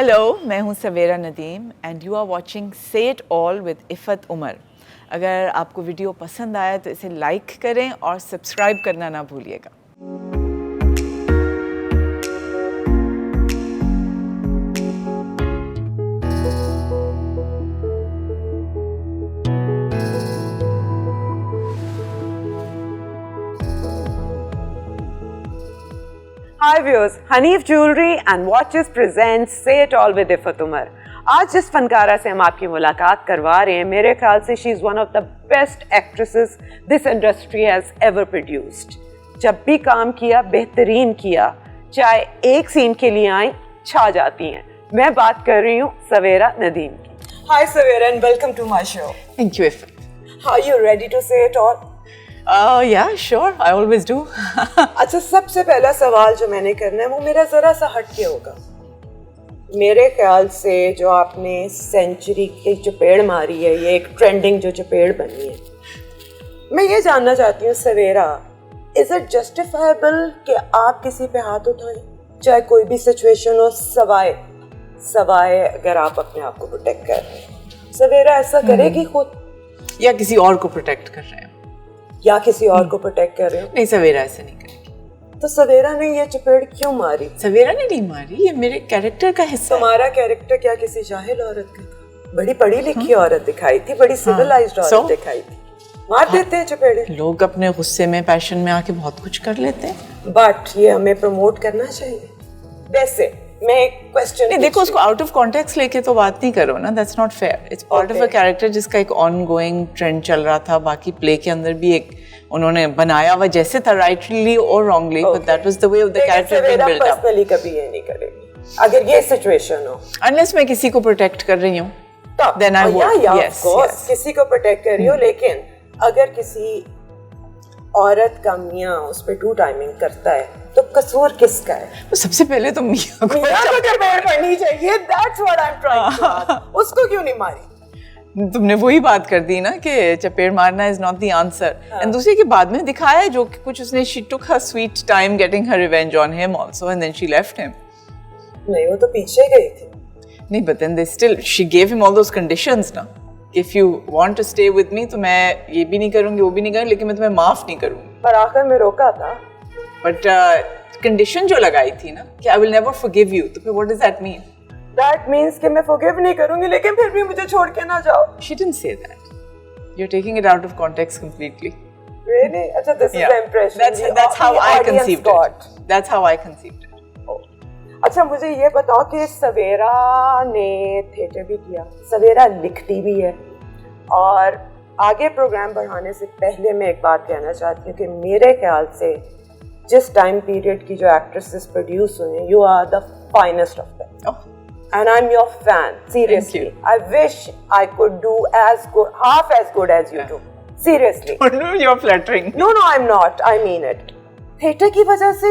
Hello, मैं हूँ Savera Nadeem and you are watching say it all with Iffat Umar. अगर आपको वीडियो पसंद आया तो इसे लाइक करें और सब्सक्राइब करना ना भूलिएगा। Hi viewers, Hanif Jewelry and Watches presents Say It All with Ifat Umar। आज जिस फनकारा से हम आपकी मुलाकात करवा रहे हैं, मेरे ख्याल से she is one of the best actresses this industry has ever produced. जब भी काम किया बेहतरीन किया, चाहे एक सीन के लिए आए छा जाती हैं। मैं बात कर रही हूँ सवेरा नदीम की। Hi Savera and welcome to my show। Thank you, Ifat. Are you ready to say it all? Yeah, sure. I always do. अच्छा, सबसे पहला सवाल जो मैंने करना है वो मेरा ज़रा सा हटके होगा। मेरे ख्याल से जो आपने सेंचुरी की चपेड़ मारी है, ये एक ट्रेंडिंग जो चपेड़ बनी है, मैं ये जानना चाहती हूँ सवेरा, इज इट जस्टिफाइबल कि आप किसी पे हाथ उठाएं, चाहे कोई भी सिचुएशन हो, सवाए अगर आप अपने आप को प्रोटेक्ट कर रहे हैं? सवेरा ऐसा करेगी खुद या किसी और को प्रोटेक्ट कर रहे हैं? या किसी और को प्रोटेक्ट कर रहे हो? नहीं, सवेरा ऐसे नहीं करेगी। तो सवेरा ने ये चपेड़ क्यों मारी? सवेरा ने नहीं मारी, ये मेरे कैरेक्टर का हिस्सा है। तुम्हारा कैरेक्टर क्या किसी जाहिल औरत का था? बड़ी पढ़ी लिखी औरत दिखाई थी, बड़ी सिविलाइज्ड औरत दिखाई थी। मार देते हैं चपेड़े। लोग अपने गुस्से में, पैशन में आके बहुत कुछ कर लेते हैं। बट ये हमें प्रमोट करना चाहिए। वैसे मैं एक क्वेश्चन नहीं, देखो, उसको आउट ऑफ कॉन्टेक्स्ट लेके तो बात नहीं करो ना, that's not fair. It's part of a character जिसका एक ऑनगोइंग ट्रेंड चल रहा था। बाकी प्ले के अंदर भी एक उन्होंने बनाया हुआ जैसे था, राइटली और wrongly, but that was the way of the character being built up. Personally कभी ये नहीं करेगी अगर ये सिचुएशन हो, अनलेस मैं किसी को प्रोटेक्ट कर रही हूँ, देन आई वुड। यस, किसी को प्रोटेक्ट कर रही हो, लेकिन अगर किसी औरत का मियाँ उस पे टू टाइमिंग करता है तो कसूर किसका है? तो सबसे पहले तो मियाँ को चपेड़ पड़नी चाहिए। That's what I am trying to ask. उसको क्यों नहीं मारी? तुमने वही बात कर दी ना कि चपेड़ मारना is not the answer. And दूसरे के बाद में दिखाया है जो कि कुछ उसने, she took her sweet time getting her revenge on him also and then she left him. नहीं, वो तो पीछे गई थी। नहीं, but then they still, she gave him all those conditions ना, if you want to stay with me तो मैं ये भी नहीं करूंगी, वो भी नहीं करूंगी, लेकिन मैं तुम्हें माफ नहीं करूंगी। पर आखिर में रोका था। बट कंडीशन जो लगाई थी ना कि I will never forgive you, तो फिर what does that mean? That means कि मैं forgive नहीं करूँगी, लेकिन फिर भी मुझे छोड़ के ना जाओ। She didn't say that. You're taking it out of context completely. Really? अच्छा, this is the impression. That's how I conceived it. That's how I conceived it. अच्छा, मुझे ये बताओ कि सवेरा ने थिएटर भी किया, सवेरा लिखती भी है, और आगे प्रोग्राम बढ़ाने से पहले मैं एक बात कहना चाहती हूँ कि मेरे ख्याल से जिस टाइम पीरियड की जो एक्ट्रेसेस प्रोड्यूस हुई हैं, you are the finest of them. And I'm your fan, seriously. I wish I could do as good, half as good as you do. Seriously. You're flattering. No, I'm not. I mean it. Theatre की वजह से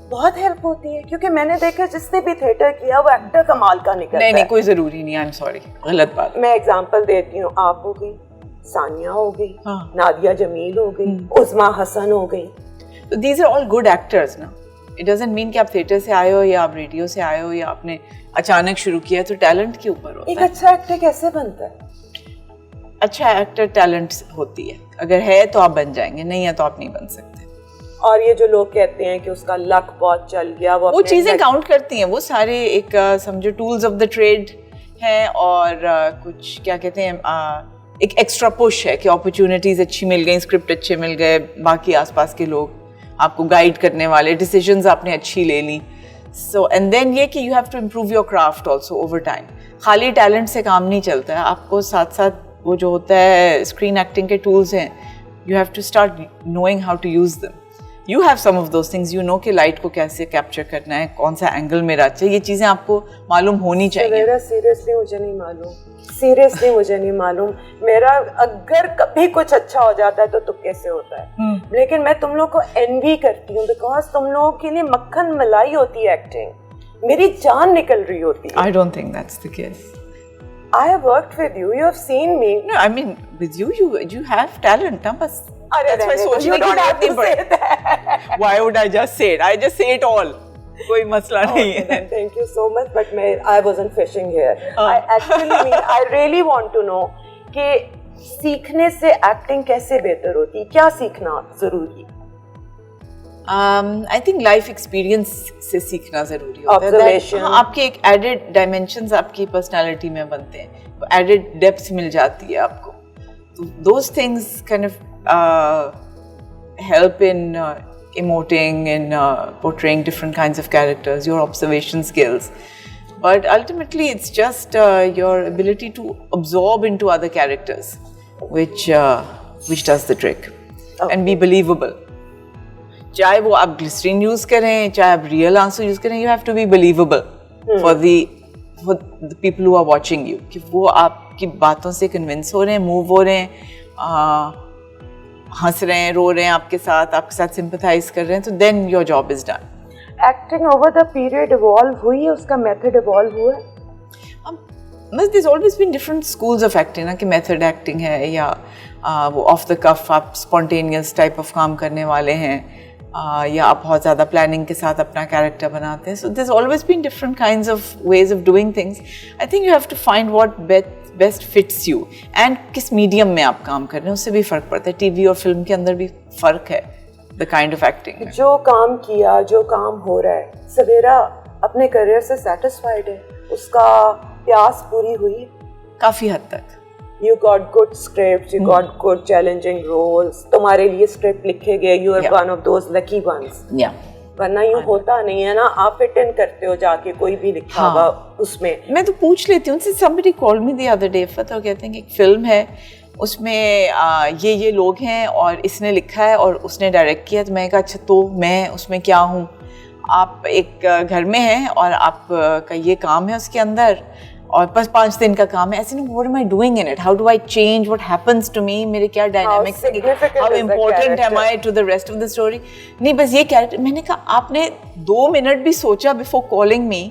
बहुत help होती है, क्योंकि मैंने देखा जिसने भी थिएटर किया वो एक्टर कमाल का निकलता है। नहीं, कोई जरूरी नहीं। I'm sorry. गलत बात। मैं एग्जांपल देती हूँ, आप हो गई, सानिया हो गई, नादिया जमील हो गई, उस्मा हसन हो गई। So these are all good actors ना। It doesn't mean कि आप थिएटर से आए हो या आप रेडियो से आए हो या आपने अचानक शुरू किया, तो टैलेंट के ऊपर होता है। एक अच्छा एक्टर कैसे बनता है? अच्छा एक्टर टैलेंट होती है, अगर है तो आप बन जाएंगे, नहीं है तो आप नहीं बन सकते। और ये जो लोग कहते हैं कि उसका लक बहुत चल गया, वो चीजें काउंट करती हैं, वो सारे एक समझो टूल्स ऑफ द ट्रेड हैं, और कुछ क्या कहते हैं, एक एक्स्ट्रा पुश है कि अपॉर्चुनिटीज अच्छी मिल गई, स्क्रिप्ट अच्छे मिल गए, बाकी आसपास के लोग आपको गाइड करने वाले, डिसीजंस आपने अच्छी ले ली। सो एंड देन ये कि you have to improve your craft also over time. खाली टैलेंट से काम नहीं चलता है, आपको साथ साथ वो जो होता है स्क्रीन एक्टिंग के टूल्स हैं, you have to start knowing how to use them. You have some of those things, you know कि लाइट को कैसे कैप्चर करना है, कौन सा एंगल मेरा अच्छा है, ये चीज़ें आपको मालूम होनी चाहिए। सीरियसली मुझे नहीं मालूम, सीरियसली मुझे नहीं मालूम। मेरा अगर कभी कुछ अच्छा हो जाता है तो तुक्के से होता है, लेकिन मैं तुम लोग को एनवी करती हूँ बिकॉज तुम लोगों के लिए मक्खन मलाई होती है एक्टिंग, मेरी जान निकल रही होती है। I don't think that's the case. I have worked with you, you have seen me. No, I mean with you you have talent, ना बस। That's why सोचने की बात नहीं पड़ती। Why would I just say it? I just say it all. कोई मसला नहीं है। Thank you so much, but I wasn't fishing here. I actually mean, I really want to know कि सीखने से एक्टिंग कैसे बेहतर होती है, क्या सीखना जरूरी है? I think life experience से सीखना जरूरी होता है। Observation. हाँ, आपके एक added dimensions आपकी personality में बनते हैं, added depth मिल जाती है आपको। तो those things kind of help in emoting and portraying different kinds of characters, your observation skills. But ultimately, it's just your ability to absorb into other characters, which does the trick, and be believable. चाहे वो आप glycerine use करें, चाहे आप real आंसू use करें, you have to be believable for the people who are watching you. कि वो आपकी बातों से कन्विंस हो रहे हैं, मूव हो रहे हैं, हंस रहे हैं, रो रहे हैं आपके साथ सिंपथाइज कर रहे हैं, तो then your job is done. Acting over the period evolve हुई है, उसका मेथड इवॉल्व हुआ है? There's always been different schools of acting ना, कि मेथड एक्टिंग है या वो ऑफ द कफ आप स्पॉन्टेनियस टाइप ऑफ काम करने वाले हैं, या आप बहुत ज़्यादा प्लानिंग के साथ अपना कैरेक्टर बनाते हैं. सो there's always been different kinds of ways of doing things. I think you have to find what best fits you, and किस मीडियम में आप काम कर रहे हैं उससे भी फ़र्क पड़ता है. टीवी और फिल्म के अंदर भी फ़र्क है the kind of acting. जो काम किया, जो काम हो रहा है, सवेरा अपने करियर से सेटिस्फाइड है, उसका प्यास पूरी हुई काफ़ी हद तक. You got good scripts, you got good challenging roles. तुम्हारे लिए स्क्रिप्ट लिखे गए, you are one of those lucky ones. Yeah. वरना यूँ होता नहीं है ना, आप फिट इन करते हो जाके कोई भी लिखा हुआ उसमें. मैं तो पूछ लेती हूँ. Somebody called me the other day, तो कहते हैं कि एक फिल्म है, उसमें ये लोग हैं और इसने लिखा है और उसने डायरेक्ट किया. तो मैं कहा अच्छा तो मैं उसमें क्या हूँ? आप एक घर में हैं और आपका ये काम है उसके अंदर और बस 5 दिन का काम है. ऐसे नहीं, what am I doing in it? How do I change? What happens to me? मेरे क्या dynamics? How important am I to the rest of the story? नहीं, बस ये कैरेक्टर. मैंने कहा आपने 2 मिनट भी सोचा before calling me?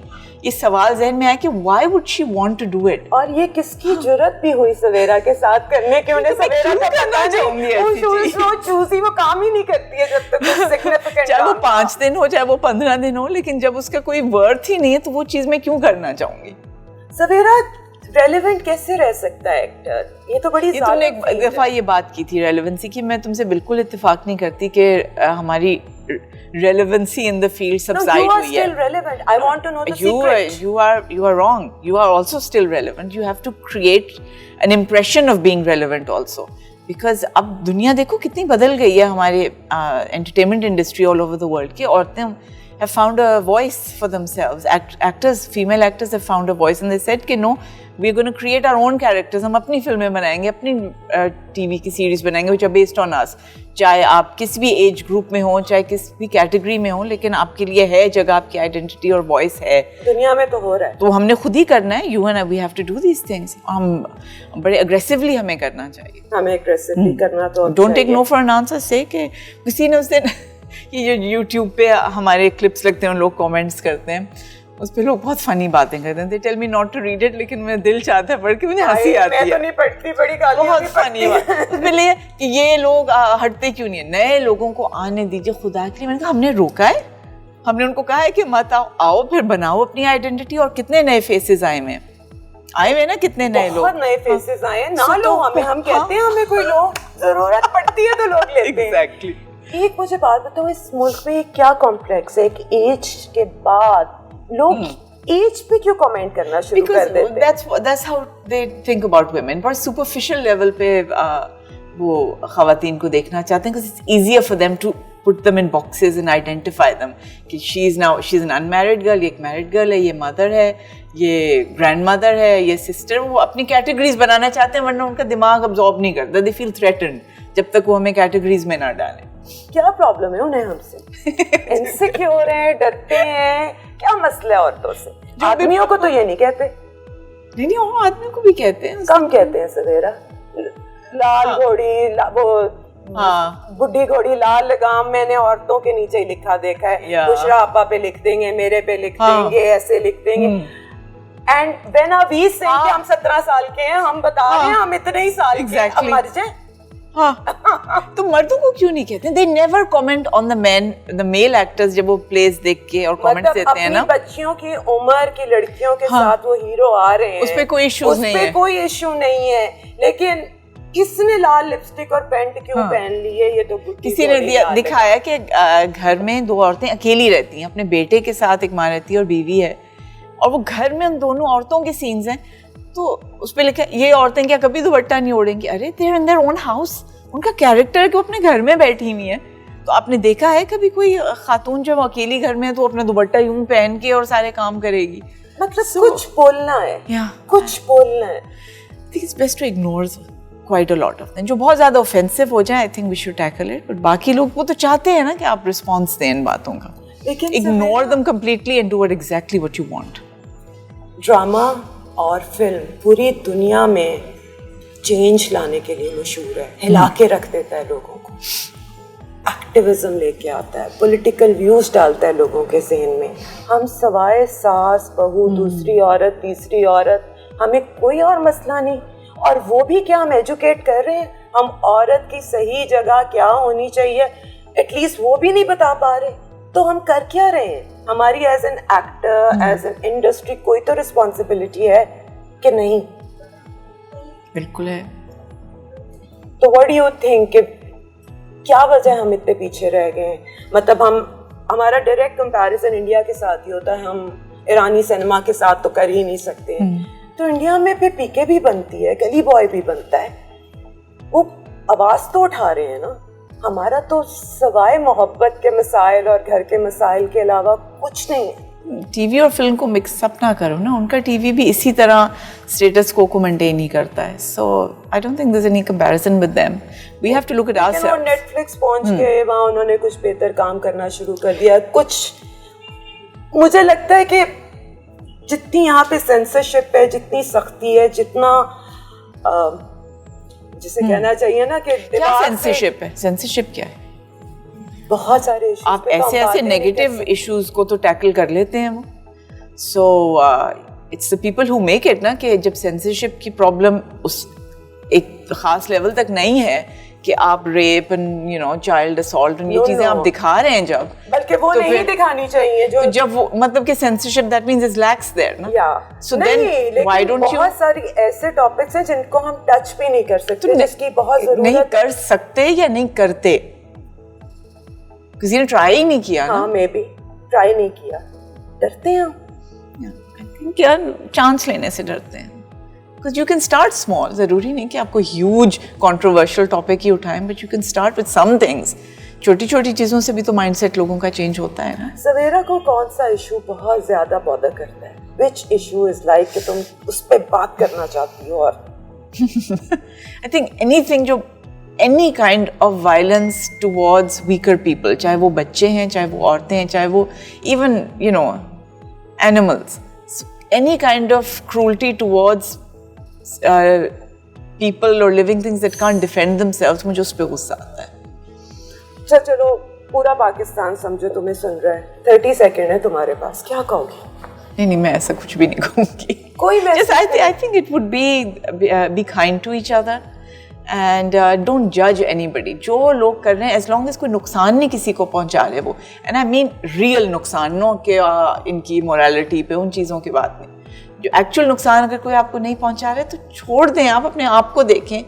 ये सवाल ज़हन में आया कि why would she want to do it? और ये किसकी जुर्रत भी हुई सवेरा के साथ करने के? उन्हें सवेरा का पता नहीं, वो चूजी वो काम ही नहीं करती है जब तक सिग्निफिकेंट. चाहे वो 5 दिन हो, चाहे वो 15 दिन हो, लेकिन जब उसका कोई वर्थ ही नहीं है तो वो चीज़ मैं क्यों करना चाहूँगी? सवेरा रेलेवेंट कैसे रह सकता है एक्टर? ये तो बड़ी तुमने एक दफा ये बात की थी रेलेवेंसी की. मैं तुमसे बिल्कुल इत्तेफाक नहीं करती कि हमारी relevancy in the field subside हुई है. No, you are still relevant. I want to know the secret. You are wrong. You are also still relevant. You have to create an impression of being relevant also. Because अब दुनिया देखो कितनी बदल गई है. हमारे entertainment industry all over the world की औरतें have found a voice for themselves. Actors, female actors have found a voice, and they said कि no, we are going to create our own characters. हम अपनी फिल्में बनाएंगे, अपनी TV की series बनाएंगे which are based on us. चाहे आप किसी भी एज ग्रुप में हो, चाहे किसी भी कैटेगरी में हो, लेकिन आपके लिए है जगह, आपकी आइडेंटिटी और वॉइस है. दुनिया में तो हो रहा है, तो हमने खुद ही करना है. You and I, we have to do these things. हम बड़े अग्रेसिवली हमें करना चाहिए. हमें अग्रेसिवली करना तो Don't take no for an answer. Say कि किसी ने उस दिन ये जो YouTube पे हमारे क्लिप्स लगते हैं, लोग कमेंट्स करते हैं, उस पे लोग बहुत फनी बातें करते हैं. They tell me not to read it, लेकिन मेरा दिल चाहता है पढ़ के, मुझे हंसी आती है. मैं तो नहीं पढ़ती, बड़ी गालियाँ बहुत फनी बात. उसमें लिए कि ये लोग हटते क्यों नहीं है, नए लोगों को आने दीजिए खुदा के लिए. मैंने कहा हमने रोका है? हमने उनको कहा है कि मत आओ फिर बनाओ अपनी आइडेंटिटी. और कितने नए फेसेस आए हुए ना, कितने नए लोग, बहुत नए फेसेस आए हैं. ना लो हमें, हम कहते हैं हमें कोई लोग जरूरत पड़ती है तो लोग लेते हैं. Exactly. एक मुझे बात बताओ, इस मुल्क में क्या कॉम्प्लेक्स है कि एज के बाद लोग एज पे क्यों कमेंट करना शुरू कर देते हैं? That's how they think about women. बहुत superficial level पे वो ख़वातीन को देखना चाहते हैं, because it's easier for them to put them in boxes and identify them. कि she's an unmarried girl, ये एक married girl है, ये mother है, ये grandmother है, ये sister. वो अपनी categories बनाना चाहते हैं, वरना उनका दिमाग absorb नहीं करता. They feel threatened जब तक वो हमें categories में ना डालें. क्या प्रॉब्लम है उन्हें हमसे? इनसिक्योर हैं, डरते हैं, क्या मसला है औरतों से? आदमियों को तो ये नहीं कहते. नहीं वो आदमियों को भी कहते हैं. कम कहते हैं सवेरा. लाल घोड़ी वो बुढ़ी घोड़ी लाल लगाम मैंने औरतों के नीचे ही लिखा देखा है. बुशरा आपा पे लिख देंगे, मेरे पे लिख देंगे, ऐसे लिख देंगे. एंड व्हेन वी से हम 17 साल के हैं, हम बता रहे हैं हम इतने ही साल के, अब मर जाए. हाँ, तो मर्दों को क्यों नहीं कहते? They never comment on the men, the male actors जब वो plays देख के और comments देते हैं ना, अपनी बच्चियों की उम्र की लड़कियों के साथ वो हीरो आ रहे हैं, उस पे कोई इश्यूज नहीं है, कोई इश्यू नहीं है, लेकिन किसने लाल लिपस्टिक और पैंट क्यों पहन ली है, ये तो किसी ने दिखाया कि घर में दो औरतें अकेली रहती हैं, अपने बेटे के साथ एक माँ रहती है और बीवी है, और वो घर में उन दोनों औरतों के सीन्स हैं, तो उस पे लिखा ये औरतें क्या कभी दुपट्टा नहीं ओढ़ेंगी? अरे they're in their own house, उनका कैरेक्टर है कि वो अपने घर में बैठी हुई है। तो आपने देखा है कभी कोई खातून जब अकेली घर में है तो अपना दुपट्टा यूं पहन के और सारे काम करेगी? मतलब कुछ बोलना है, कुछ बोलना है। I think it's best to ignore quite a lot of things. जो बहुत ज्यादा ऑफेंसिव हो जाए, I think we should tackle it, but बाकी लोग वो तो चाहते हैं ना कि आप रिस्पॉन्स दें इन बातों का, लेकिन ignore them completely and do exactly what you want. Drama और फिल्म पूरी दुनिया में चेंज लाने के लिए मशहूर है, हिला के रख देता है लोगों को, एक्टिविज्म लेके आता है, पॉलिटिकल व्यूज डालता है लोगों के ज़हन में। हम सवाए सास बहू, दूसरी औरत, तीसरी औरत, हमें कोई और मसला नहीं, और वो भी क्या हम एजुकेट कर रहे हैं? हम औरत की सही जगह क्या होनी चाहिए एटलीस्ट वो भी नहीं बता पा रहे, तो हम कर क्या रहे हैं? हमारी as an actor, as an industry कोई तो रिस्पॉन्सिबिलिटी है कि नहीं? बिल्कुल है। तो व्हाट डू यू थिंक, क्या वजह हम इतने पीछे रह गए? मतलब हमारा डायरेक्ट कंपैरिजन इंडिया के साथ ही होता है, हम ईरानी सिनेमा के साथ तो कर ही नहीं सकते। तो इंडिया में फिर पीके भी बनती है, गली बॉय भी बनता है, वो आवाज तो उठा रहे हैं ना। हमारा तो सवाए मोहब्बत के मसाइल और घर के मसाइल के अलावा कुछ नहीं है। टीवी और फिल्म को मिक्स अप ना करो ना, उनका टीवी भी इसी तरह स्टेटस को मेंटेन ही करता है। So I don't think there is any comparison with them, we have to look at ourselves. Netflix पहुंच के वहां उन्होंने कुछ बेहतर काम करना शुरू कर दिया। कुछ मुझे लगता है कि जितनी यहाँ पे सेंसरशिप है, जितनी सख्ती है, जितना जिसे कहना चाहिए ना कि क्या सेंसरशिप है? सेंसरशिप क्या है? बहुत सारे इश्यूज आप ऐसे नेगेटिव इश्यूज को तो टैकल कर लेते हैं वो। So it's the people who make it ना, कि जब सेंसरशिप की प्रॉब्लम उस एक खास लेवल तक नहीं है कि आप rape and you no child assault ये चीजें आप दिखा रहे हैं, जब बल्कि वो तो नहीं दिखानी चाहिए जो, तो जब वो मतलब कि censorship that means is lax there ना। So then why don't you? बहुत सारी ऐसे टॉपिक्स हैं जिनको हम टच भी नहीं कर सकते, जिसकी बहुत जरूरत नहीं कर सकते या नहीं करते, किसी ने ट्राई ही नहीं किया ना। हाँ, मे बी ट्राई नहीं किया, डरते हैं हम। आई थिंक क्या चांस लेने से डरते हैं, because you can start small। ज़रूरी नहीं कि आपको huge controversial topic ही उठाएं, but you can start with some things। छोटी छोटी चीज़ों से भी तो mindset लोगों का change होता है ना। सवेरा को कौन सा इशू बहुत ज़्यादा बॉदर करता है? Which issue is like कि तुम उस पे बात करना चाहती हो? और I think anything जो any kind of violence towards weaker people, चाहे वो बच्चे हैं, चाहे वो औरतें हैं, चाहे वो even you know animals, so any kind of cruelty towards people or living things that can't defend themselves, मुझे उस पे गुस्सा आता है। चलो पूरा पाकिस्तान समझो तुम्हें सुन रहा है, 30 सेकंड है तुम्हारे पास, क्या कहोगे? नहीं, मैं ऐसा कुछ भी नहीं कहूँगी। कोई I think it would be kind to each other and don't judge anybody। जो लोग कर रहे हैं, as long as कोई नुकसान नहीं किसी को पहुँचा रहे वो, and I mean real नुकसान, नो कि इनकी मोरालिटी पे उन चीज़ों की बात नहीं, जो एक्चुअल नुकसान अगर कोई आपको नहीं पहुंचा रहा है तो छोड़ दें, आप अपने आप को देखें।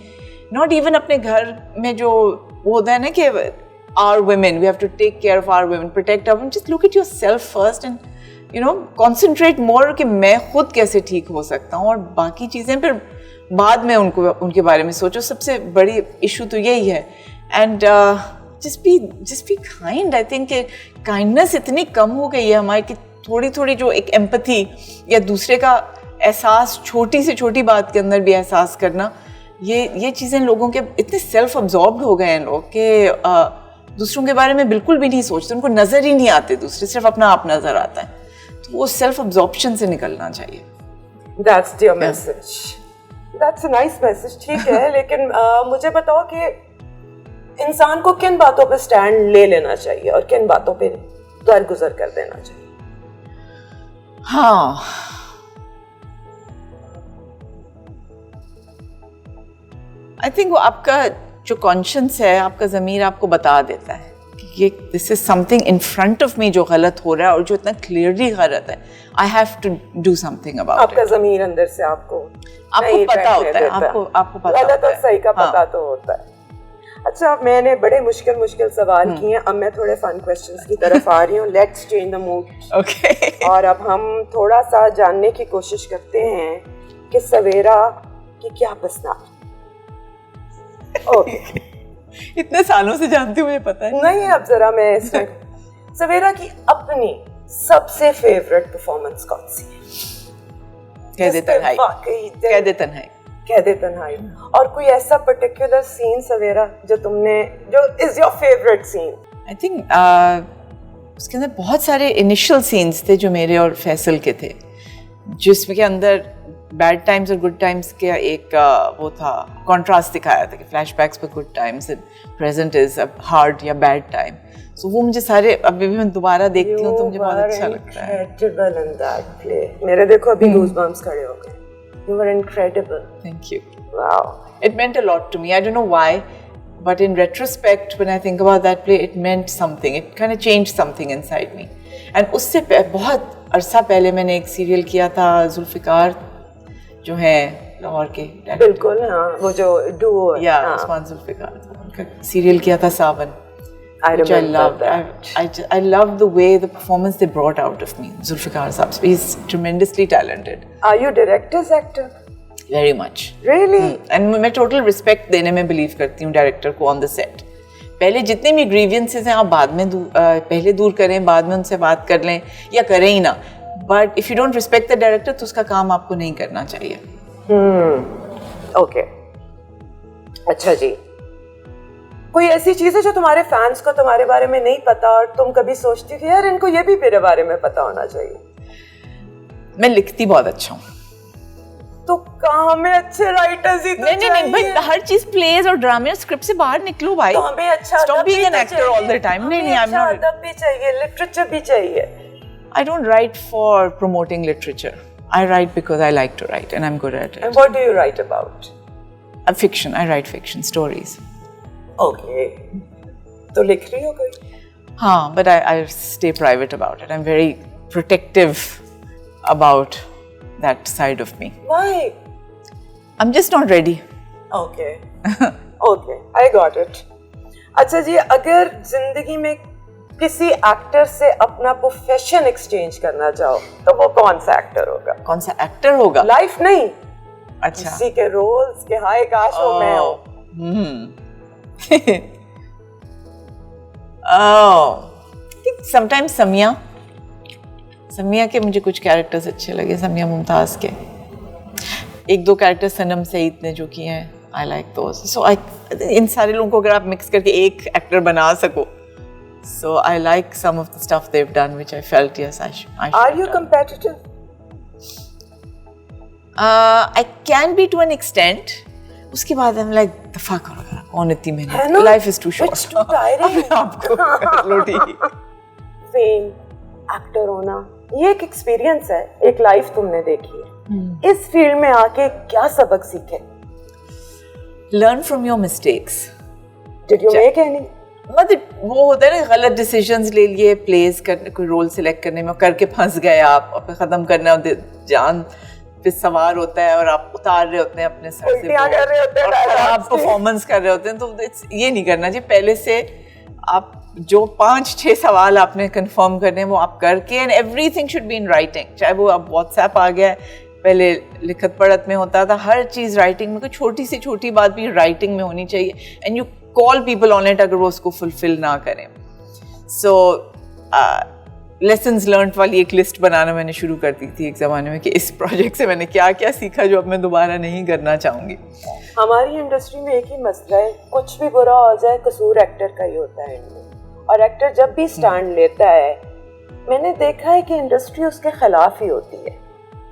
नॉट इवन अपने घर में जो वो होता है ना कि our women, we have to take care of our women, protect our women, just look at yourself first and you know concentrate more कि मैं खुद कैसे ठीक हो सकता हूँ, और बाकी चीज़ें फिर बाद में उनके बारे में सोचो। सबसे बड़ी इशू तो यही है। And just be kind. I think kindness इतनी कम हो गई है हमारी कि थोड़ी थोड़ी जो एक एम्पैथी या दूसरे का एहसास, छोटी से छोटी बात के अंदर भी एहसास करना, ये चीज़ें लोगों के इतने सेल्फ अब्जॉर्ब्ड हो गए हैं लोग कि दूसरों के बारे में बिल्कुल भी नहीं सोचते, उनको नज़र ही नहीं आते दूसरे, सिर्फ अपना आप नज़र आता है। तो वो सेल्फ अब्जॉर्प्शन से निकलना चाहिए। That's your message. That's a nice message। ठीक है, लेकिन मुझे बताओ कि इंसान को किन बातों पे स्टैंड ले लेना चाहिए और किन बातों पे दरगुजर कर देना चाहिए? हाँ, आई थिंक वो आपका जो कॉन्शियस है, आपका ज़मीर आपको बता देता है कि ये this is something in front of me जो गलत हो रहा है और जो इतना क्लियरली गलत है, I have to do something about it. आपका ज़मीर अंदर से आपको पता होता है, आपको पता गलत और सही का पता तो होता है। अच्छा, मैंने बड़े मुश्किल सवाल किए हैं, अब मैं थोड़े फन क्वेश्चंस की तरफ आ रही हूँ। Let's change the mood. Okay. और अब हम थोड़ा सा जानने की कोशिश करते हैं कि सवेरा की क्या पर्सनालिटी। ओके। इतने सालों से जानती हूँ, मुझे पता है। नहीं, अब जरा मैं इसमें सवेरा की अपनी सबसे फेवरेट परफॉर्मेंस कौन सी है? कह दे तन्हाई, कह दे तन्हाई, कह दे तन्हाई। और कोई ऐसा पर्टिकुलर सीन सवेरा जो is your favourite scene? I think उसके अंदर बहुत सारे इनिशियल सीन्स थे जो मेरे और फैसल के थे, जिसके अंदर बैड टाइम्स और गुड टाइम्स के एक वो था, कॉन्ट्रास्ट दिखाया था कि फ्लैशबैक्स पे good times and present is a hard या बैड टाइम। सो वो मुझे सारे अभी भी मैं दोबारा देखती हूँ तो मुझे बहुत अच्छा लगता है। मेरे देखो अभी गूज़बम्प्स खड़े हो गए। You were incredible. Thank you. Wow. It meant a lot to me. I don't know why, but in retrospect, when I think about that play, it meant something. It kind of changed something inside me. And उससे बहुत अरसा पहले मैंने एक serial किया था, जुल्फ़िकार, जो है लाहौर के। बिल्कुल, हाँ, वो जो डुओ है। या उस्मान जुल्फ़िकार, उनका सीरियल किया था सावन। I remember that. I love the way the performance they brought out of me. Zulfikar Saab, he's tremendously talented. Are you director's actor? Very much. Really? And मैं total respect देने में believe करती हूँ director को on the set. पहले जितने भी grievances हैं आप बाद में पहले दूर करें, बाद में उनसे बात कर लें या करें ही ना. But if you don't respect the director तो उसका काम आपको नहीं करना चाहिए. Okay. अच्छा जी, कोई ऐसी चीज़ है जो तुम्हारे फैंस को तुम्हारे बारे में नहीं पता और तुम कभी सोचती थी यार इनको ये भी मेरे बारे में पता होना चाहिए? मैं लिखती बहुत अच्छा हूँ। तो कहाँ में अच्छे राइटर्स ही तो नहीं भाई, हर चीज प्लेज और ड्रामे और स्क्रिप्ट से बाहर निकलो भाई। तो हमें अच्छा Stop being an actor all the time. नहीं, I'm not. अदब भी चाहिए, लिटरेचर भी चाहिए। I don't write for promoting literature. I write because I like to write and I'm good at it. And what do you write about? Fiction. I write fiction stories. Okay. तो लिख रही हो कोई? हाँ, but I stay private about it. I'm very protective about that side of me. Why? I'm just not ready. Okay. Okay, I got it. अच्छा जी, अगर जिंदगी में किसी एक्टर से अपना प्रोफेशन एक्सचेंज करना चाहो तो वो कौन सा एक्टर होगा? कौन सा एक्टर होगा? लाइफ नहीं, अच्छा, किसी के रोल्स के। हाय काश वो मैं हूँ। समटाइम्स समिया के मुझे कुछ कैरेक्टर्स अच्छे लगे, समिया मुमताज के। एक दो कैरेक्टर सनम सईद ने जो किए हैं, आई लाइक दोस। सो इन सारे लोगों को अगर आप मिक्स करके एक एक्टर बना सको, so I like some of the stuff they've done which I felt yes I should. Are you competitive? I can be to an extent. उसके बाद I'm like दफा करो यार, कौन इतनी मेहनत, life is too short. It's too tiring. आपको कर लो ठीक। फेम, एक्टर होना, ये एक एक्सपीरियंस है, एक लाइफ तुमने देखी है। इस फील्ड में आके क्या सबक सीखे? Learn from your mistakes. Did you make any? मतलब वो होता है ना, गलत डिसीजंस ले लिए प्लेस करने, कोई रोल सिलेक्ट करने में, करके फंस गए आप, और ख़त्म करना, जान पे सवार होता है और आप उतार रहे होते हैं अपने सर से, कर रहे होते हैं, आप परफॉर्मेंस कर रहे होते हैं, तो ये नहीं करना चाहिए। पहले से आप जो 5-6 सवाल आपने कंफर्म करने हैं वो आप करके, and everything should be in writing. चाहे वो अब व्हाट्सएप आ गया है, पहले लिखत पढ़त में होता था, हर चीज़ राइटिंग में, कोई छोटी से छोटी बात भी राइटिंग में होनी चाहिए, and you call people on it अगर वो उसको फुलफिल ना करें। सो लेसन्स लर्नड वाली एक लिस्ट बनाना मैंने शुरू कर दी थी एक ज़माने में कि इस प्रोजेक्ट से मैंने क्या क्या सीखा जो अब मैं दोबारा नहीं करना चाहूँगी। हमारी इंडस्ट्री में एक ही मसला है, कुछ भी बुरा हो जाए कसूर एक्टर का ही होता है इनमें। और एक्टर जब भी स्टैंड लेता है, मैंने देखा है कि इंडस्ट्री उसके खिलाफ ही होती है,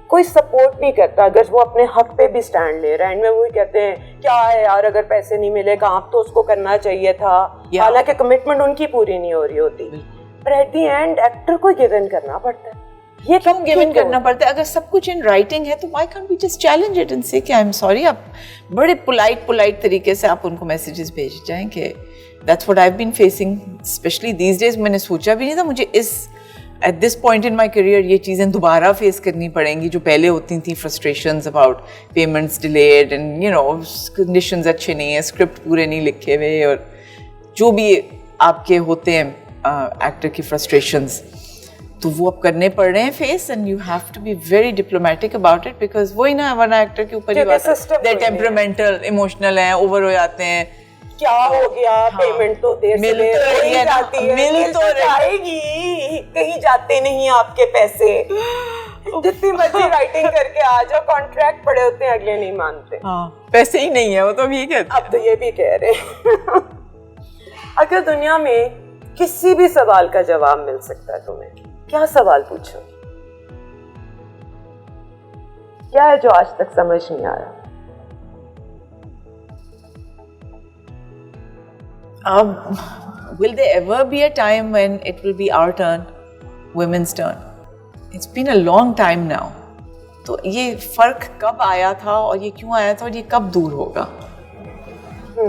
कोई सपोर्ट नहीं करता अगर वो अपने हक पे भी स्टैंड ले रहा है। इनमें वही कहते हैं क्या है यार, अगर पैसे नहीं मिले काम तो उसको करना चाहिए था, हालांकि कमिटमेंट उनकी पूरी नहीं हो रही होती, पर एट द एंड एक्टर को गिव इन करना पड़ता है। ये क्यों कब गिव इन ठीक करना पड़ता है? अगर सब कुछ इन राइटिंग है तो why can't we just challenge it and say कि आई एम सॉरी. आप बड़े पोलाइट तरीके से आप उनको मैसेजेस भेज जाएं कि that's what I have been facing specially these days. मैंने सोचा भी नहीं था मुझे at this point in my career ये चीज़ें दोबारा फेस करनी पड़ेंगी जो पहले होती थी. Frustrations about payments delayed and you no conditions अच्छे नहीं है, स्क्रिप्ट पूरे नहीं लिखे हुए और जो भी आपके होते हैं एक्टर की फ्रस्ट्रेशंस, तो वो अब करने पड़ रहे हैं face. And you have to be very diplomatic about it because वही ना वरना एक्टर के ऊपर ही बात है, टेम्परामेंटल इमोशनल हैं, ओवर हो जाते हैं. क्या हो गया? पेमेंट तो देर से देर हो ही जाती है, मिल तो जाएगी, कहीं जाते नहीं आपके पैसे. जितनी मर्जी राइटिंग करके आ जाओ, कॉन्ट्रैक्ट पड़े होते हैं, अगले नहीं मानते. हाँ, पैसे ही नहीं है, वो तो ये कहते हैं. अब तो ये भी कह रहे हैं. अगर दुनिया में किसी भी सवाल का जवाब मिल सकता है तुम्हें, क्या सवाल पूछो? क्या है जो आज तक समझ नहीं आया? Will there ever be a time when it will be our turn, women's turn? It's been a long time now. तो ये फर्क कब आया था और ये क्यों आया था और ये कब दूर होगा?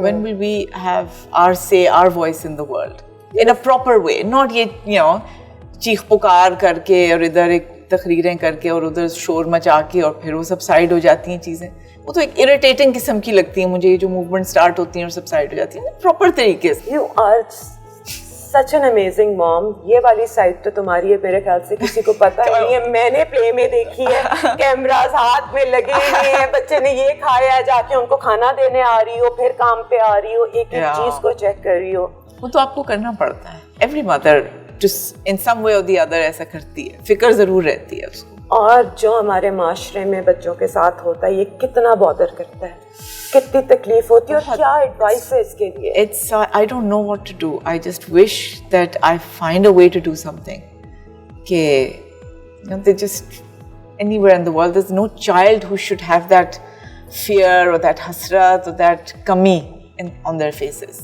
When will we have our say, our voice in the world in a proper way? Not ये you know चीख पुकार करके और इधर एक तकरीरें करके और उधर शोर मचा के और फिर वो सब साइड हो जाती हैं चीज़ें. वो तो एक इरिटेटिंग किस्म की लगती है मुझे, ये जो मूवमेंट स्टार्ट होती हैं और सब साइड हो जाती हैं प्रॉपर तरीके से. You are such an amazing mom. ये वाली साइड तो तुम्हारी है, मेरे ख्याल से किसी को पता नहीं है. मैंने प्ले में देखी है, कैमरास हाथ में लगे हुए हैं, बच्चे ने ये खाया, जाके उनको खाना देने आ रही हो, फिर काम पे आ रही हो, एक एक चीज को चेक कर रही हो. वो तो आपको करना पड़ता है. एवरी मदर इन सम वे और द अदर ऐसा करती है, फिक्र जरूर रहती है उसको. और जो हमारे माशरे में बच्चों के साथ होता है, ये कितना बॉदर करता है, कितनी तकलीफ होती है. और क्या एडवाइस है इसके लिए? It's I don't know what to do. I just wish that I find a way to do something कि they just anywhere in the world there's no child who should have that fear or that hasrat or that kami on their faces.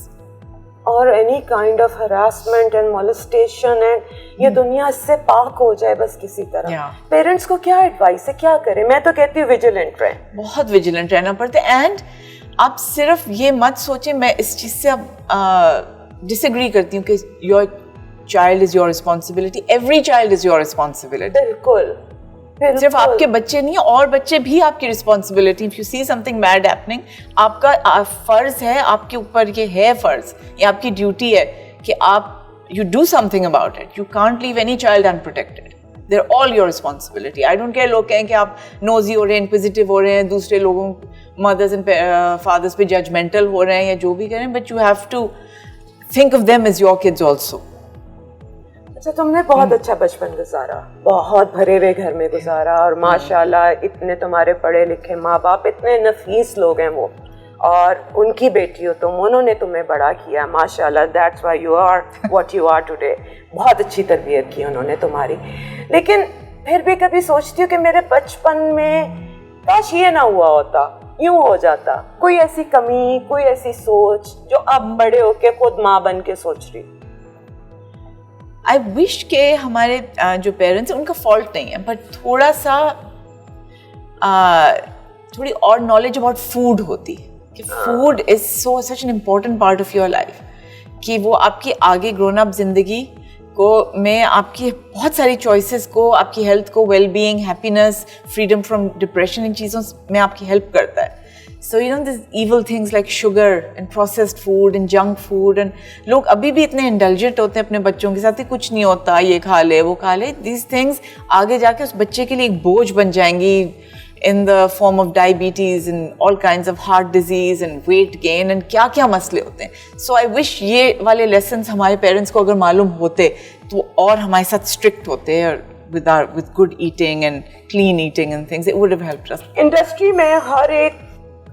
और any kind of harassment and molestation and ये दुनिया इससे पाक हो जाए बस किसी तरह. पेरेंट्स को क्या एडवाइस है, क्या करें? मैं तो कहती हूँ विजिलेंट रहें, बहुत विजिलेंट रहना पड़ता है. एंड आप सिर्फ ये मत सोचें, मैं इस चीज़ से अब डिसएग्री करती हूँ कि your child is your responsibility. Every child is your responsibility. बिल्कुल. सिर्फ आपके बच्चे नहीं, और बच्चे भी आपकी responsibility. If you see something bad happening, आपका फर्ज है, आपके ऊपर ये है फर्ज, ये आपकी ड्यूटी है कि आप you do something about it. You can't leave any child unprotected. They are all your responsibility. I don't care लोग कहें कि आप नोजी हो रहे हैं, इंक्विजिटिव हो रहे हैं, दूसरे लोगों मदर्स एंड फादर्स पे जजमेंटल हो रहे हैं या जो भी करें, but you have to think of them as your kids also. अच्छा, तुमने बहुत अच्छा बचपन गुजारा, बहुत भरे हुए घर में गुजारा, और माशाल्लाह इतने तुम्हारे पढ़े लिखे माँ बाप, इतने नफीस लोग हैं वो, और उनकी बेटी हो तुम, उन्होंने तुम्हें बड़ा किया माशाल्लाह. That's why you are what you are today. बहुत अच्छी तरबियत की उन्होंने तुम्हारी. लेकिन फिर भी कभी सोचती हूँ कि मेरे बचपन में काश ये ना हुआ होता, यूँ हो जाता. कोई ऐसी कमी, कोई ऐसी सोच जो अब बड़े होके खुद माँ बन के सोच रही? आई विश के हमारे जो पेरेंट्स हैं उनका फॉल्ट नहीं है, बट थोड़ा सा थोड़ी और नॉलेज अबाउट फूड होती कि food is such an important part of your life, कि वो आपकी आगे ग्रोन अप जिंदगी को में आपकी बहुत सारी चॉइसेस को, आपकी हेल्थ को, well being, happiness, freedom from depression, इन चीज़ों में आपकी हेल्प करता है. So you know these evil things like sugar and processed food and junk food, and लोग अभी भी इतने indulgent होते हैं अपने बच्चों के साथ ही, कुछ नहीं होता, ये खा ले वो खा ले. These things आगे जाके उस बच्चे के लिए एक बोझ बन जाएंगी in the form of diabetes and all kinds of heart disease and weight gain and क्या क्या मसले होते हैं. So I wish ये वाले lessons हमारे parents को अगर मालूम होते तो और हमारे साथ strict होते और with good eating and clean eating and things, it would have helped us. Industry में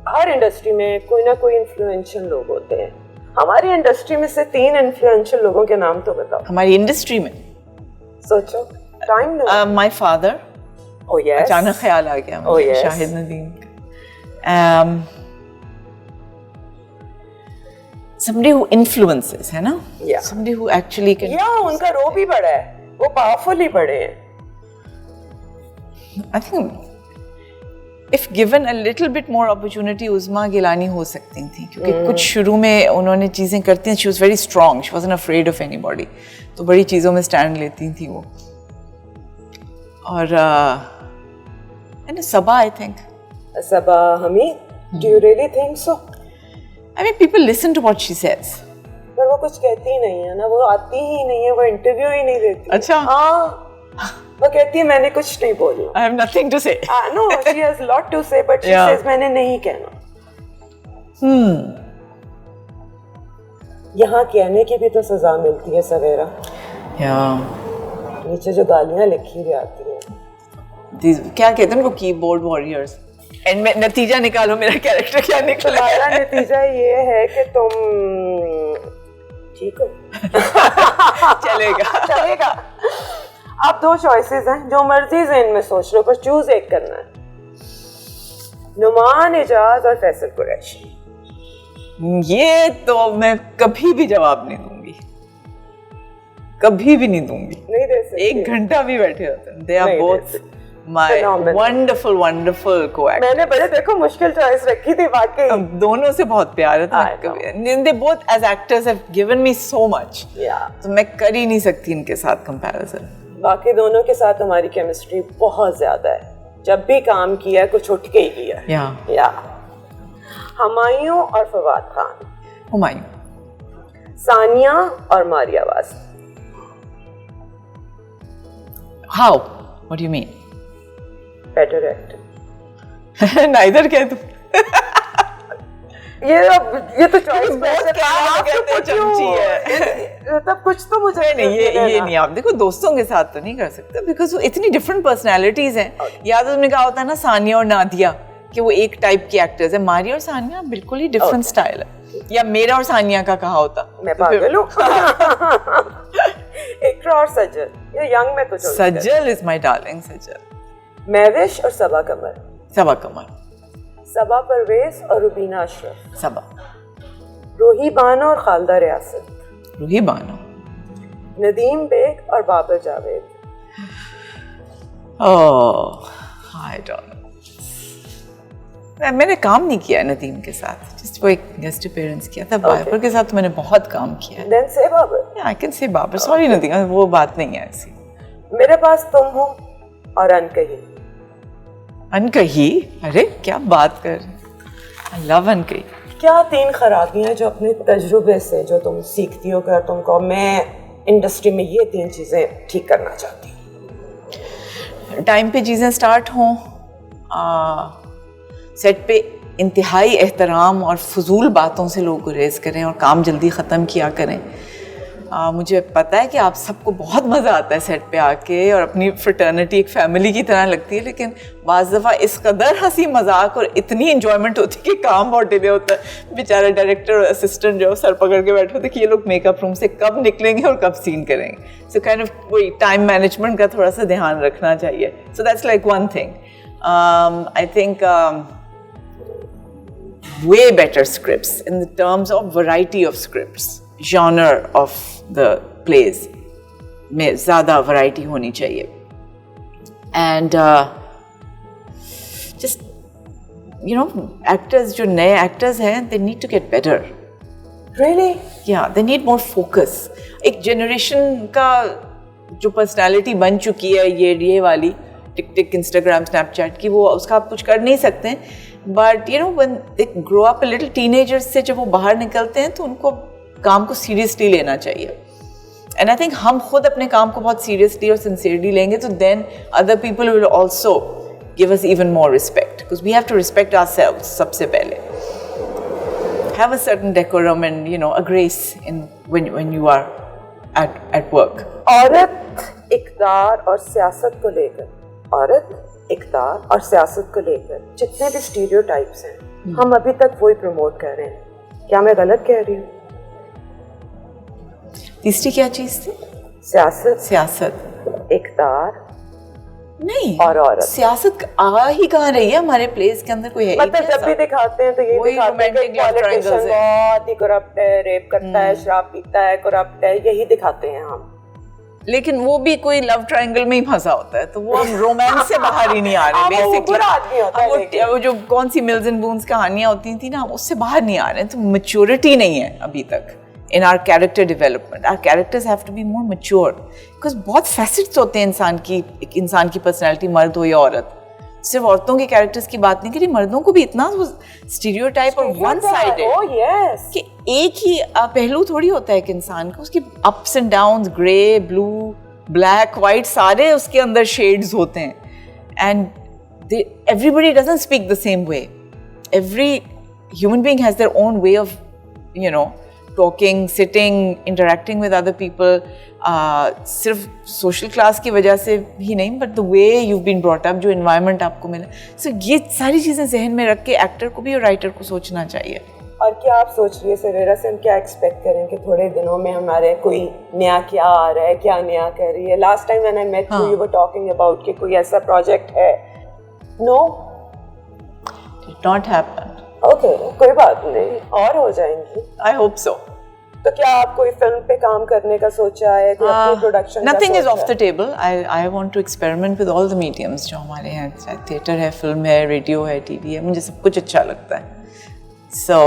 हर इंडस्ट्री में कोई ना कोई इन्फ्लुएंशियल लोग होते हैं. हमारी इंडस्ट्री में से 3 इन्फ्लुएंशियल लोगों के नाम तो बताओ. हमारी इंडस्ट्री में सोचो, time low. My father. Oh yes, अचानक ख्याल आ गया मुझे. Shahid Nadeem. somebody who influences, है ना? Yeah. somebody who actually can. उनका रो भी बड़ा है, वो पावरफुल ही बड़े हैं. I think if given a little bit more opportunity, उज़मा Gilani हो सकती थी, क्योंकि कुछ शुरू में उन्होंने चीज़ें करती हैं. She was very strong. She wasn't afraid of anybody. तो बड़ी चीज़ों में stand लेती थी वो. और and Sabaa, I think. Sabaa Hamid, do you really think so? I mean, people listen to what she says. पर वो कुछ कहती ही नहीं है ना, वो आती ही नहीं है, वो इंटरव्यू ही नहीं देती. अच्छा. हाँ, वो कहती है मैंने कुछ नहीं बोला. I have nothing to say. No, she has lot to say, but she says मैंने नहीं कहना. यहाँ कहने की भी तो सजा मिलती है सवेरा. नीचे जो गालियाँ लिखी हुई आती हैं. क्या कहते हैं उनको, कीबोर्ड वॉरियर्स. एंड में नतीजा निकालो, मेरा कैरेक्टर क्या निकला. मेरा नतीजा ये है कि तुम ठीक हो. चलेगा. अब 2 चॉइसेस हैं, जो मर्जी से इनमें सोच लो, पर चूज एक करना है. नुमान इजाज और फैसल कुरैशी. ये तो मैं कभी भी जवाब नहीं दूंगी, कभी भी नहीं दूंगी. नहीं दे सकती. 1 घंटा भी बैठे रहते हैं. They are both my wonderful co-actor. मैंने बड़े देखो मुश्किल चॉइस रखी थी वाकई. दोनों से बहुत प्यार है. They both as actors have given me so much. तो मैं कर ही नहीं सकती इनके साथ कंपैरिजन. बाकी दोनों के साथ हमारी केमिस्ट्री बहुत ज्यादा है. जब भी काम किया है कुछ उठ के ही किया है. या हुमायूं और फवाद खान. हुमायूं. सानिया और मारिया वासी. How? What do you mean? Better actor. Neither कह तुम. ये तो चॉइस बहुत कहते हैं चमची है. तब कुछ तो मुझे नहीं, ये नहीं. आप देखो दोस्तों के साथ तो नहीं कर सकते, बिकॉज वो इतनी डिफरेंट पर्सनालिटीज हैं. या तो तुमने कहा होता है ना सानिया और नादिया, कि वो एक टाइप की एक्टर्स है. मारिया और सानिया बिल्कुल ही डिफरेंट स्टाइल है. या मेरा और सानिया का कहा होता. मैं पागल हूँ. इकरा और सजल. ये यंग में तो सजल इज माय डार्लिंग. सजल. महविश और सबा कमर. सबा कमर. सबा परवेज और रुबीना अशरफ. सबा. रूही बानो और खालदा रियासत. रूही बानो. नदीम बेग और Babar Javed. I don't know. मैंने काम नहीं किया नदीम के साथ, जस्ट वो एक गेस्ट अपीयरेंस किया था. बाबर के साथ मैंने बहुत काम किया है. Then say Babar. I can say Babar. Sorry Nadeem, वो बात नहीं है ऐसी. मेरे पास तुम हो और अनकही. अनकही? अरे क्या बात कर रहे. आई लव अनकही. क्या 3 खराबियां जो अपने तजुर्बे से जो तुम सीखती हो कि तुमको मैं इंडस्ट्री में ये 3 चीजें ठीक करना चाहती हूँ. टाइम पे चीजें स्टार्ट हों, सेट पे इंतहाई एहतराम और फजूल बातों से लोग गुरेज करें और काम जल्दी ख़त्म किया करें. मुझे पता है कि आप सबको बहुत मज़ा आता है सेट पे आके, और अपनी फ्रेटर्निटी एक फैमिली की तरह लगती है, लेकिन बाज़ दफ़ा इस कदर हंसी मजाक और इतनी इन्जॉयमेंट होती है कि काम बहुत डिले होता है. बेचारा डायरेक्टर और असिस्टेंट जो सर पकड़ के बैठे होते कि ये लोग मेकअप रूम से कब निकलेंगे और कब सीन करेंगे. सो काइंड ऑफ वही टाइम मैनेजमेंट का थोड़ा सा ध्यान रखना चाहिए. So that's like one thing. I think way better scripts in the terms of variety of scripts, genre of the plays में ज़्यादा variety होनी चाहिए. And just you know, actors जो नए actors हैं, they need to get better. Really? Yeah, they need more focus. एक generation का जो personality बन चुकी है ये वाली टिक इंस्टाग्राम स्नैपचैट की, वो उसका आप कुछ कर नहीं सकते. But you know when they grow up a little, teenagers से जब वो बाहर निकलते हैं तो उनको काम को सीरियसली लेना चाहिए. एंड आई थिंक हम खुद अपने काम को बहुत सीरियसली और सिंसियरली लेंगे तो then other people will also give us even more respect, because we have to respect ourselves. सबसे पहले have a certain decorum and you know a grace in when you are at work. औरत इक़्तिदार और सियासत को लेकर, औरत इक़्तिदार और सियासत को लेकर जितने भी स्टीरियोटाइप्स हैं, हम अभी तक वही प्रमोट कर रहे हैं. क्या मैं गलत कह रही हूँ? तीसरी क्या चीज़ थी? सियासत. इक़्तिदार नहीं और औरत. सियासत आ ही कहाँ रही है हमारे प्लेस के अंदर? कोई है मतलब जब भी दिखाते हैं तो ये दिखाते हैं कि पॉलिटिशियन बहुत ही करप्ट है, रेप करता है, शराब पीता है, करप्ट है, यही दिखाते हैं हम. लेकिन वो भी कोई लव ट्रायंगल में ही फंसा होता है, तो वो हम रोमांस से बाहर ही नहीं आ रहे बेसिकली। वो जो कौन सी मिल्स एंड बून्स कहानियां होती थी ना, उससे बाहर नहीं आ रहे हैं, तो मैच्योरिटी नहीं है अभी तक in our character development. Our characters have to be more mature because बहुत facets होते हैं इंसान की personality, मर्द हो या औरत। सिर्फ औरतों के कैरेक्टर्स की बात नहीं करी, मर्दों को भी इतना स्टीरियोटाइप और वन साइडेड कि एक ही पहलू थोड़ी होता है एक इंसान का, उसकी ups and downs, grey, blue, black, white, सारे उसके अंदर शेड्स होते हैं। And everybody doesn't speak the same way. Every human being has their own way of, talking, sitting, interacting with other people. सिर्फ सोशल क्लास की वजह से ही नहीं, but the way you been brought up, जो environment आपको मिला, सो ये सारी चीज़ें जहन में रख के एक्टर को भी और राइटर को सोचना चाहिए। और क्या आप सोच रही है सवेरा से, हम क्या एक्सपेक्ट करें कि थोड़े दिनों में हमारे कोई नया क्या आ रहा है, क्या नया कर रही है? Last time when I met you, you were talking about कि कोई ऐसा प्रोजेक्ट है। No, did not happen. Okay, कोई बात नहीं, और हो जाएंगी। I hope so. तो क्या आप कोई फिल्म पे काम करने का सोचा है, कोई अपनी production? Nothing is off the table. I want to experiment with all the mediums जो हमारे हैं, चाहे थिएटर है, फिल्म है, रेडियो है, टीवी है, मुझे सब कुछ अच्छा लगता है। So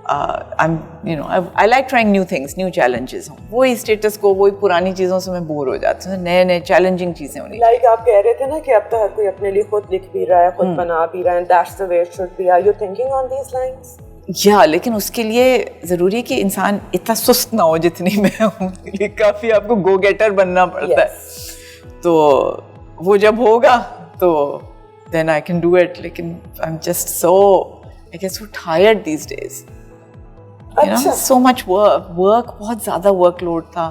I like trying new things, new challenges. वही स्टेटस को, वही पुरानी चीज़ों से मैं बोर हो जाती हूँ, नए चैलेंजिंग चीज़ें होनी। Like आप कह रहे थे ना कि अब तो हर कोई अपने लिए खुद लिख भी रहा है, खुद बना भी रहा है, that's the way it should be. Are you thinking on these lines? या लेकिन उसके लिए ज़रूरी है कि इंसान इतना सुस्त ना हो जितनी मैं हूँ, काफ़ी आपको गो गेटर बनना पड़ता है। तो वो जब होगा तो then I can do it, लेकिन I'm just I get so tired these days. So much work, बहुत ज़्यादा workload था.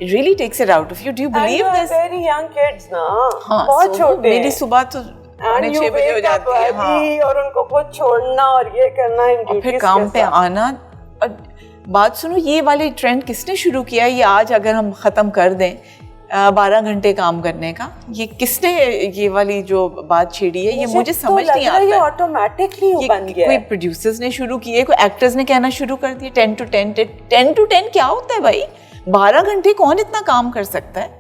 It really takes it out of you. Do you believe this? And you are very young kids ना, हाँ, बहुत छोटे। मेरी सुबह तो 6 बजे हो जाती है, हाँ, और उनको खुद छोड़ना और ये करना, और फिर काम पे आना। और बात सुनो, ये वाली ट्रेंड किसने शुरू किया? ये आज अगर हम ख़त्म कर दें 12 घंटे काम करने का, ये किसने ये वाली जो बात छेड़ी है, ये मुझे समझ नहीं आता। ये ऑटोमेटिकली बन गया। कोई प्रोड्यूसर्स ने शुरू किए, कोई एक्टर्स ने कहना शुरू कर दिया 10 to 10 क्या होता है भाई? 12 घंटे कौन इतना काम कर सकता है?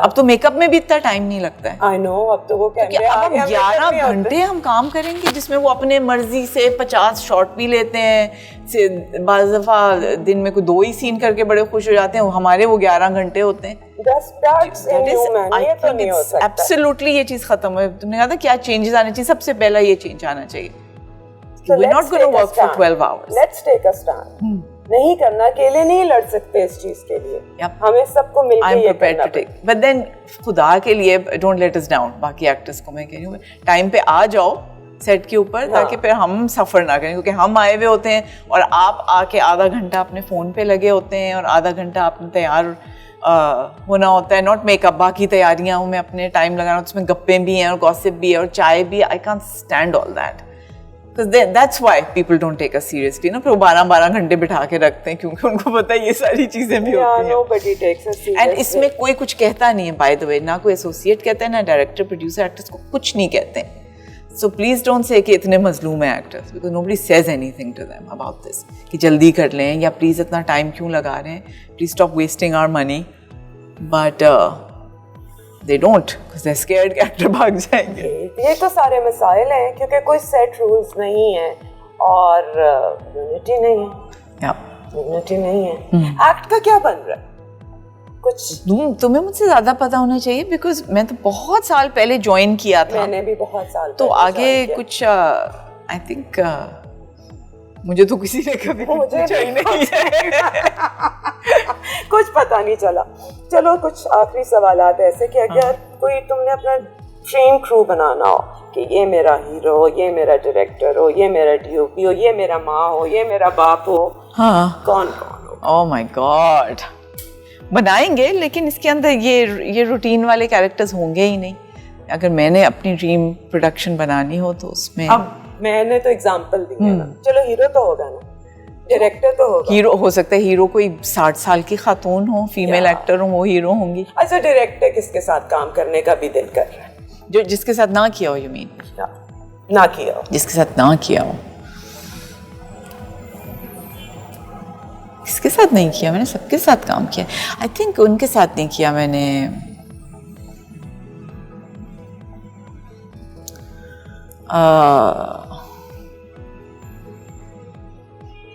अब तो मेकअप में भी इतना टाइम नहीं लगता है। I know, अब तो वो कैमरे आ गए, 11 घंटे हम काम करेंगे, जिसमें वो अपने मर्जी से 50 शॉट भी लेते हैं, बाज़ दफ़ा दिन में कोई 2 ही सीन करके बड़े खुश हो जाते हैं, हमारे वो 11 घंटे होते हैं। एब्सोल्युटली ये चीज़ खत्म है। तुमने कहा था क्या चेंजेस आने चाहिए? सबसे पहला ये चेंज आना चाहिए। We're not going to work for 12 hours. Let's take a stand. नहीं करना, अकेले नहीं लड़ सकते इस चीज के लिए। हमें सबको मिलकर ये करना पड़ेगा। बट देन खुदा के लिए डोंट लेट अस डाउन। बाकी एक्टर्स को मैं कह रही हूँ टाइम पे आ जाओ सेट के ऊपर, ताकि फिर हम सफ़र ना करें, क्योंकि हम आए हुए होते हैं और आप आके आधा घंटा अपने फ़ोन पे लगे होते हैं और आधा घंटा आपने तैयार होना होता है, नॉट मेकअप, बाकी तैयारियाँ में अपने टाइम लगाना, उसमें गप्पें भी हैं और गॉसिप भी है और चाय भी। I can't stand all that. That's why people don't take us seriously ना। फिर 12 घंटे बिठा के रखते हैं, क्योंकि उनको पता है ये सारी चीजें भी होती हैं। Nobody takes us seriously. And इसमें कोई कुछ कहता नहीं है, by the way, ना कोई एसोसिएट कहता है, ना डायरेक्टर, प्रोड्यूसर, एक्टर्स को कुछ नहीं कहते हैं। So please don't say कि इतने मजलूम हैं actors, because nobody says anything to them about this कि जल्दी कर लें या प्लीज इतना टाइम क्यों लगा रहे हैं, please stop wasting our money, but they don't, because they're scared कि एक्टर भाग जाएंगे। ये तो सारे मसाइल हैं, क्योंकि कोई सेट रूल्स नहीं है और यूनिटी नहीं है। यूनिटी नहीं है। एक्ट का क्या बन रहा है? कुछ तुम्हें मुझसे ज्यादा पता होना चाहिए, बिकॉज मैं तो बहुत साल पहले ज्वाइन किया था। मैंने भी बहुत साल तो आगे कुछ आई थिंक मुझे तो किसी ने कभी पूछा ही नहीं कुछ पता नहीं चला। चलो कुछ आखिरी सवालात ऐसे कि अगर कोई तुमने अपना ड्रीम क्रू बनाना हो कि ये मेरा हीरो हो, ये मेरा डायरेक्टर हो, ये मेरा डीओपी हो, ये मेरा माँ हो, ये मेरा बाप हो, हाँ, कौन हो? ओह माय गॉड, बनाएंगे, लेकिन इसके अंदर ये रूटीन वाले कैरेक्टर्स होंगे ही नहीं। अगर मैंने अपनी ड्रीम प्रोडक्शन बनानी हो तो उसमें अब मैंने तो एग्जांपल दी है ना। चलो हीरो तो होगा ना, डायरेक्टर तो होगा। हीरो हो सकता है, हीरो कोई 60 साल की खातून हो, फीमेल एक्टर हो, वो हीरो होंगी। अच्छा, डायरेक्टर किसके साथ काम करने का भी दिल कर रहा है? जो जिसके साथ ना किया हो, यू मीन? ना किया हो, जिसके साथ ना किया हो। किसके साथ नहीं किया मैंने, सबके साथ काम किया। आई थिंक उनके साथ नहीं किया मैंने,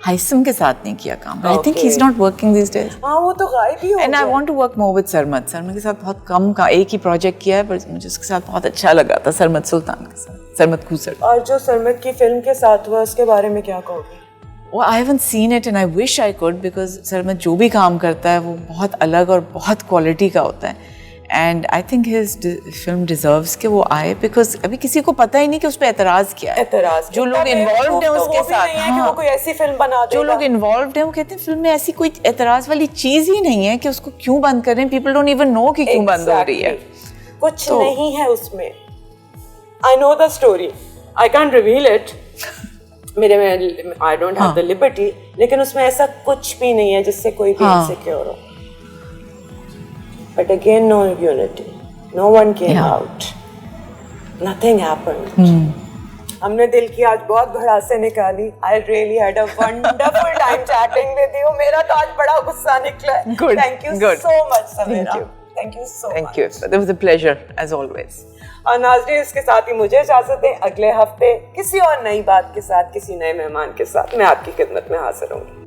हाइसम के साथ नहीं किया काम। I think he is not working this days. हाँ, वो तो गायब ही हो गया। And I want to work more with Sarmad. Sarmad के साथ बहुत कम का एक ही प्रोजेक्ट किया है, पर मुझे उसके साथ बहुत अच्छा लगा था, सरमद सुल्तान के साथ, सरमद खूसर। और जो सरमद की फिल्म के साथ हुआ उसके बारे में क्या कहोगे? Well, I haven't seen it and I wish I could because Sarmad जो भी काम करता है वो बहुत अलग और बहुत क्वालिटी का होता है। And I think his film deserves कि वो आए, because अभी किसी को पता ही नहीं कि उस पर एतराज़ क्या है। एतराज़ जो लोग इन्वॉल्व हैं उसके साथ, हाँ, वो कोई ऐसी फिल्म बना देगा। जो लोग इन्वॉल्व हैं वो कहते हैं फिल्म में ऐसी कोई एतराज़ वाली चीज़ ही नहीं है कि उसको क्यों बंद कर रहे हैं। People don't even know कि क्यों बंद हो रही है। कुछ नहीं है उसमें। I know the story. I can't reveal it. मेरे में I don't have the liberty. लेकिन उसमें ऐसा कुछ भी नहीं है जिससे कोई भी insecure हो। But again, no unity. No one came out. Nothing happened. हमने दिल की आज बहुत भड़ासे निकाली. I really had a wonderful time chatting with you. मेरा तो आज बड़ा गुस्सा निकला है. Good. Thank you so much, Sameera. Thank you so much. Thank you. It was a pleasure as always. और नाज़रीन, इसके साथ ही मुझे इजाजत दें। अगले हफ्ते किसी और नई बात के साथ, किसी नए मेहमान के साथ मैं आपकी खिदमत में हाजिर होंगी।